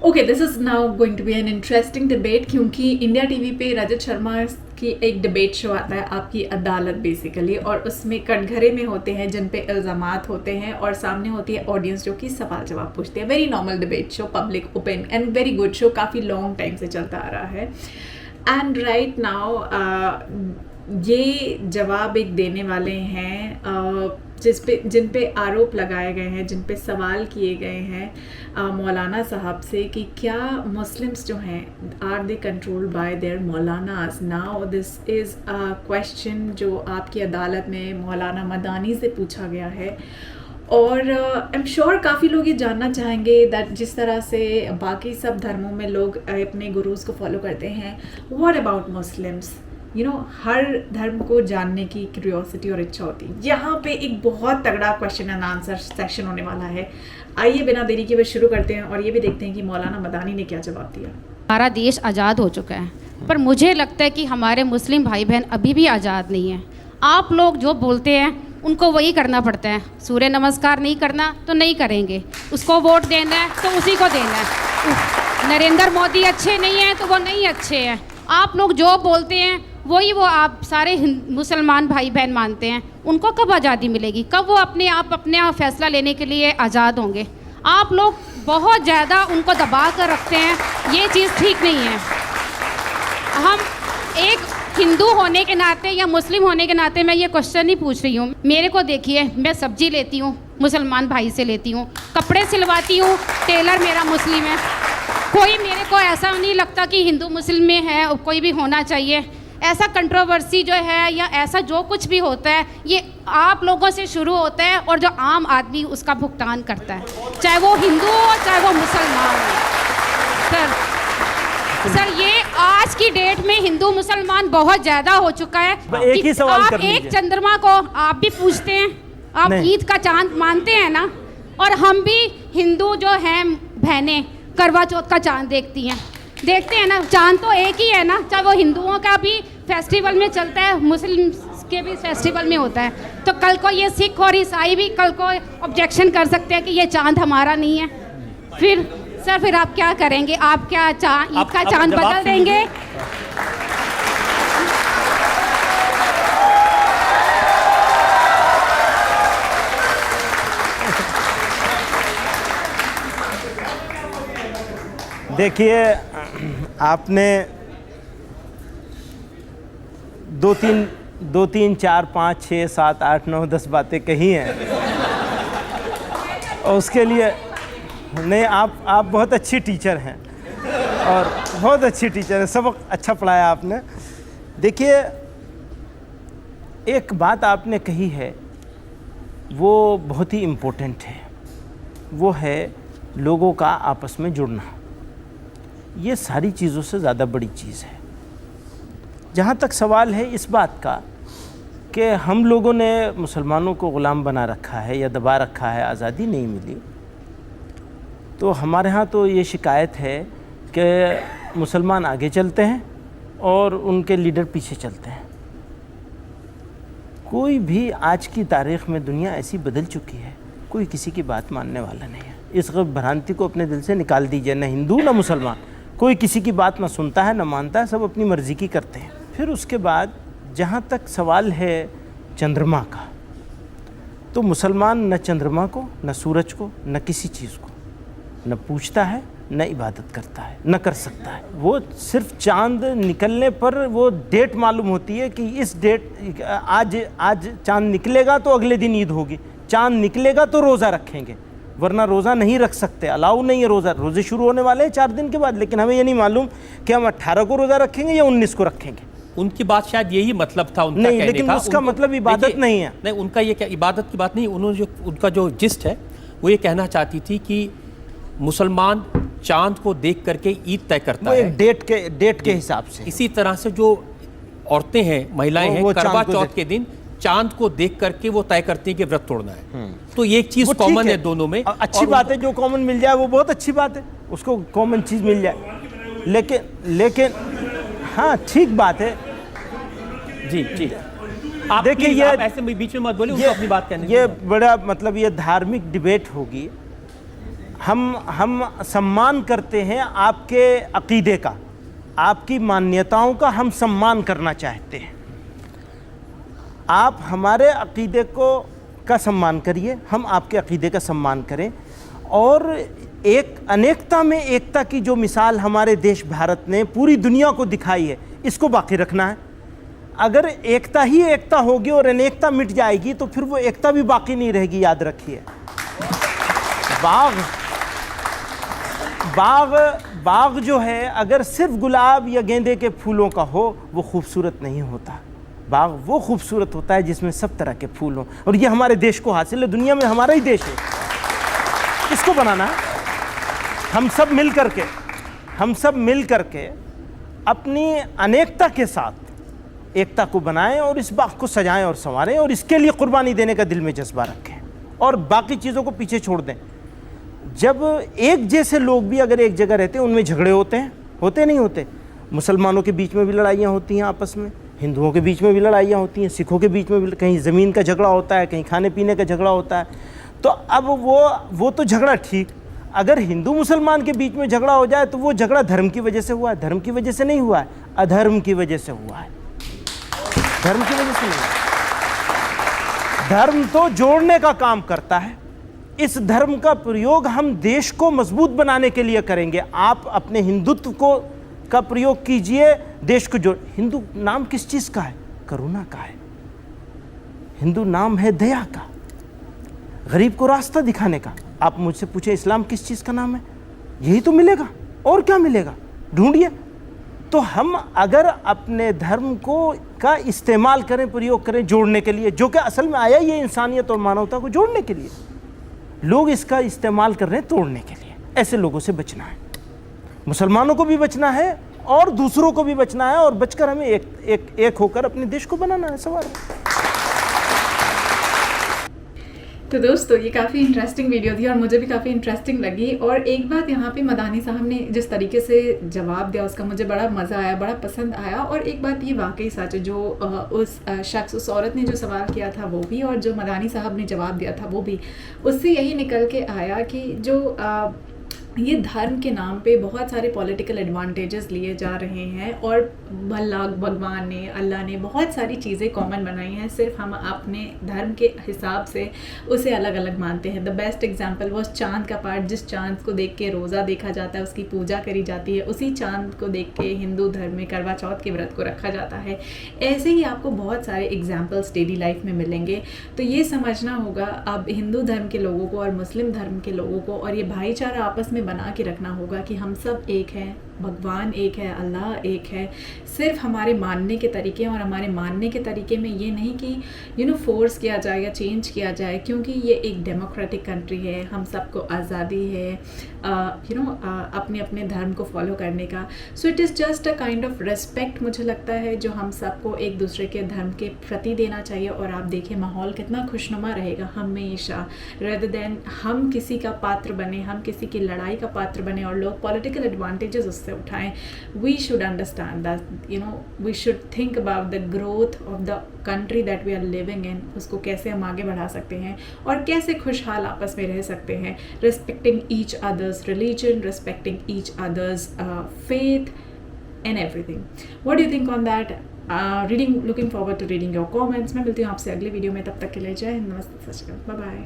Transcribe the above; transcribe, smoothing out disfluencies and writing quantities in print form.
Okay, this is now going to be an interesting debate, क्योंकि India TV पे रजत शर्मा की एक डिबेट शो आता है, आपकी अदालत बेसिकली, और उसमें कटघरे में होते हैं जिन पे इल्ज़ामात होते हैं और सामने होती है ऑडियंस जो कि सवाल जवाब पूछते हैं। Very normal debate show, public open and very good show, काफ़ी लॉन्ग टाइम से चलता आ रहा है। एंड राइट नाउ ये जवाब एक देने वाले हैं जिन पे आरोप लगाए गए हैं, जिन पे सवाल किए गए हैं मौलाना साहब से कि क्या मुस्लिम्स जो हैं are they control by their मौलानाज। Now this is a question जो आपकी अदालत में मौलाना मदानी से पूछा गया है, और आई एम श्योर काफ़ी लोग ये जानना चाहेंगे दैट जिस तरह से बाकी सब धर्मों में लोग अपने गुरुज़ को फॉलो करते हैं, what about Muslims. You know, हर धर्म को जानने की क्यूरियोसिटी और इच्छा होती है। यहाँ पे एक बहुत तगड़ा क्वेश्चन एंड आंसर सेक्शन होने वाला है। आइए बिना देरी के शुरू करते हैं और ये भी देखते हैं कि मौलाना मदानी ने क्या जवाब दिया। हमारा देश आज़ाद हो चुका है, पर मुझे लगता है कि हमारे मुस्लिम भाई बहन अभी भी आज़ाद नहीं हैं। आप लोग जो बोलते हैं उनको वही करना पड़ता है। सूर्य नमस्कार नहीं करना तो नहीं करेंगे, उसको वोट देना है तो उसी को देना है। नरेंद्र मोदी अच्छे नहीं हैं तो वो नहीं अच्छे हैं। आप लोग जो बोलते हैं वही वो आप सारे मुसलमान भाई बहन मानते हैं। उनको कब आज़ादी मिलेगी? कब वो अपने फैसला लेने के लिए आज़ाद होंगे? आप लोग बहुत ज़्यादा उनको दबा कर रखते हैं, ये चीज़ ठीक नहीं है। हम एक हिंदू होने के नाते या मुस्लिम होने के नाते मैं ये क्वेश्चन नहीं पूछ रही हूँ। मेरे को देखिए, मैं सब्जी लेती हूँ, मुसलमान भाई से लेती हूँ, कपड़े सिलवाती हूँ, टेलर मेरा मुस्लिम है। कोई मेरे को ऐसा नहीं लगता कि हिंदू मुस्लिम में है कोई भी होना चाहिए। ऐसा कंट्रोवर्सी जो है या ऐसा जो कुछ भी होता है ये आप लोगों से शुरू होता है और जो आम आदमी उसका भुगतान करता है, चाहे वो हिंदू हो चाहे वो मुसलमान हो। सर ये आज की डेट में हिंदू मुसलमान बहुत ज़्यादा हो चुका है। एक ही सवाल आप एक चंद्रमा को आप भी पूछते हैं, आप ईद का चांद मानते हैं ना, और हम भी हिंदू जो हैं बहनें करवा चौथ का चांद देखते हैं ना। चांद तो एक ही है ना, चाहे वो हिंदुओं का भी फेस्टिवल में चलता है, मुस्लिम के भी फेस्टिवल में होता है। तो कल को ये सिख और ईसाई भी कल को ऑब्जेक्शन कर सकते हैं कि ये चांद हमारा नहीं है। फिर आप क्या करेंगे? आप क्या ईद का चांद बदल देंगे? देखिए, आपने दो तीन 4 5 6 7 8 9 10 बातें कही हैं, और उसके लिए नहीं, आप बहुत अच्छी टीचर हैं और बहुत अच्छी टीचर हैं, सबक अच्छा पढ़ाया आपने। देखिए, एक बात आपने कही है वो बहुत ही इम्पोर्टेंट है, वो है लोगों का आपस में जुड़ना। ये सारी चीज़ों से ज़्यादा बड़ी चीज़ है। जहाँ तक सवाल है इस बात का कि हम लोगों ने मुसलमानों को ग़ुलाम बना रखा है या दबा रखा है, आज़ादी नहीं मिली, तो हमारे यहाँ तो ये शिकायत है कि मुसलमान आगे चलते हैं और उनके लीडर पीछे चलते हैं। कोई भी आज की तारीख़ में दुनिया ऐसी बदल चुकी है, कोई किसी की बात मानने वाला नहीं है। इस भ्रांति को अपने दिल से निकाल दीजिए। न हिंदू न मुसलमान, कोई किसी की बात ना सुनता है न मानता है, सब अपनी मर्ज़ी की करते हैं। फिर उसके बाद जहाँ तक सवाल है चंद्रमा का, तो मुसलमान न चंद्रमा को, न सूरज को, न किसी चीज़ को न पूछता है, न इबादत करता है, न कर सकता है। वो सिर्फ चांद निकलने पर वो डेट मालूम होती है कि इस डेट आज चांद निकलेगा तो अगले दिन ईद होगी, चांद निकलेगा तो रोज़ा रखेंगे, वरना रोज़ा नहीं रख सकते, अलाउ नहीं है रोज़ा। रोज़े शुरू होने वाले हैं 4 दिन के बाद, लेकिन हमें ये नहीं मालूम कि हम 18 को रोज़ा रखेंगे या 19 को रखेंगे। उनकी बात शायद यही मतलब था उनका नहीं, कहने लेकिन का। उसका मतलब इबादत नहीं है। नहीं, उनका ये क्या इबादत की बात नहीं, उन्होंने उनका जो जिस्ट है वो ये कहना चाहती थी कि मुसलमान चांद को देख करके ईद तय करता है, डेट के हिसाब से। इसी तरह से जो औरतें हैं, महिलाएं हैं, करवा चौथ के दिन चांद को देख करके वो तय करती हैं कि व्रत तोड़ना है। तो ये एक चीज कॉमन है दोनों में। अच्छी बात है, जो कॉमन मिल जाए वो बहुत अच्छी बात है, उसको कॉमन चीज मिल जाए। लेकिन हाँ, ठीक बात है जी। आप देखिए, ये आप ऐसे बीच में मत बोलिए, उनको अपनी बात कहने ये बड़ा मतलब ये धार्मिक डिबेट होगी। हम सम्मान करते हैं आपके अकीदे का, आपकी मान्यताओं का हम सम्मान करना चाहते हैं। आप हमारे अकीदे का सम्मान करिए, हम आपके अकीदे का सम्मान करें। और एक अनेकता में एकता की जो मिसाल हमारे देश भारत ने पूरी दुनिया को दिखाई है, इसको बाकी रखना है। अगर एकता ही एकता होगी और अनेकता मिट जाएगी तो फिर वो एकता भी बाकी नहीं रहेगी, याद रखिए। बाग जो है अगर सिर्फ गुलाब या गेंदे के फूलों का हो वो खूबसूरत नहीं होता। बाग वो खूबसूरत होता है जिसमें सब तरह के फूल हों, और ये हमारे देश को हासिल है, दुनिया में हमारा ही देश है। इसको बनाना हम सब मिल करके अपनी अनेकता के साथ एकता को बनाएं और इस बाग को सजाएं और संवारें, और इसके लिए कुर्बानी देने का दिल में जज्बा रखें और बाकी चीज़ों को पीछे छोड़ दें। जब एक जैसे लोग भी अगर एक जगह रहते हैं उनमें झगड़े होते नहीं होते। मुसलमानों के बीच में भी लड़ाइयाँ होती हैं आपस में, हिंदुओं के बीच में भी लड़ाइयाँ होती हैं, सिखों के बीच में भी, कहीं ज़मीन का झगड़ा होता है, कहीं खाने पीने का झगड़ा होता है। तो अब वो तो झगड़ा ठीक, अगर हिंदू मुसलमान के बीच में झगड़ा हो जाए तो वो झगड़ा धर्म की वजह से हुआ है, धर्म की वजह से नहीं हुआ है, अधर्म की वजह से हुआ है, धर्म की वजह से नहीं हुआ। धर्म तो जोड़ने का काम करता है। इस धर्म का प्रयोग हम देश को मजबूत बनाने के लिए करेंगे। आप अपने हिंदुत्व का प्रयोग कीजिए, देश को जोड़। हिंदू नाम किस चीज़ का है? करुणा का है। हिंदू नाम है दया का, गरीब को रास्ता दिखाने का। आप मुझसे पूछे इस्लाम किस चीज़ का नाम है? यही तो मिलेगा, और क्या मिलेगा? ढूंढिए। तो हम अगर अपने धर्म का इस्तेमाल करें, प्रयोग करें जोड़ने के लिए, जो कि असल में आया ये इंसानियत और मानवता को जोड़ने के लिए, लोग इसका इस्तेमाल कर रहे हैं तोड़ने के लिए। ऐसे लोगों से बचना है, मुसलमानों को भी बचना है और दूसरों को भी बचना है, और बचकर हमें एक होकर अपने देश को बनाना है। सवाल तो दोस्तों ये काफ़ी इंटरेस्टिंग वीडियो थी और मुझे भी काफ़ी इंटरेस्टिंग लगी। और एक बात यहाँ पे मदानी साहब ने जिस तरीके से जवाब दिया उसका मुझे बड़ा मज़ा आया, बड़ा पसंद आया। और एक बात ये वाकई सच है, जो उस शख्स, उस औरत ने जो सवाल किया था वो भी, और जो मदानी साहब ने जवाब दिया था वो भी, उससे यही निकल के आया कि जो ये धर्म के नाम पे बहुत सारे पॉलिटिकल एडवांटेजेस लिए जा रहे हैं, और भगवान ने, अल्लाह ने बहुत सारी चीज़ें कॉमन बनाई हैं, सिर्फ हम अपने धर्म के हिसाब से उसे अलग अलग मानते हैं। द बेस्ट एग्जांपल वो चांद का पार्ट, जिस चांद को देख के रोज़ा देखा जाता है, उसकी पूजा करी जाती है, उसी चांद को देख के हिंदू धर्म में करवा चौथ के व्रत को रखा जाता है। ऐसे ही आपको बहुत सारे एग्जाम्पल्स डेली लाइफ में मिलेंगे। तो ये समझना होगा अब हिंदू धर्म के लोगों को और मुस्लिम धर्म के लोगों को, और ये भाईचारा आपस में बना के रखना होगा कि हम सब एक हैं, भगवान एक है, अल्लाह एक है। सिर्फ हमारे मानने के तरीके, और हमारे मानने के तरीके में ये नहीं कि फोर्स किया जाए या चेंज किया जाए, क्योंकि ये एक डेमोक्रेटिक कंट्री है, हम सबको आज़ादी है अपने अपने धर्म को फॉलो करने का। So it is just a kind of respect, मुझे लगता है, जो हम सबको एक दूसरे के धर्म के प्रति देना चाहिए। और आप देखिए माहौल कितना खुशनुमा रहेगा हमेशा, रेदर देन हम किसी का पात्र बने, हम किसी की लड़ाई का पात्र बने और लोग पॉलिटिकल एडवांटेजेस उससे उठाएं। We should understand that we should think about the growth of the country that we are living in, उसको कैसे हम आगे बढ़ा सकते हैं और कैसे खुशहाल आपस में रह सकते हैं, respecting each others religion, respecting each others faith and everything. What do you think on that? Looking forward to reading your comments. मैं मिलती हूँ आपसे अगले वीडियो में, तब तक के लिए जय हिंद, नमस्ते, सत श्री अकाल, बाय बाय।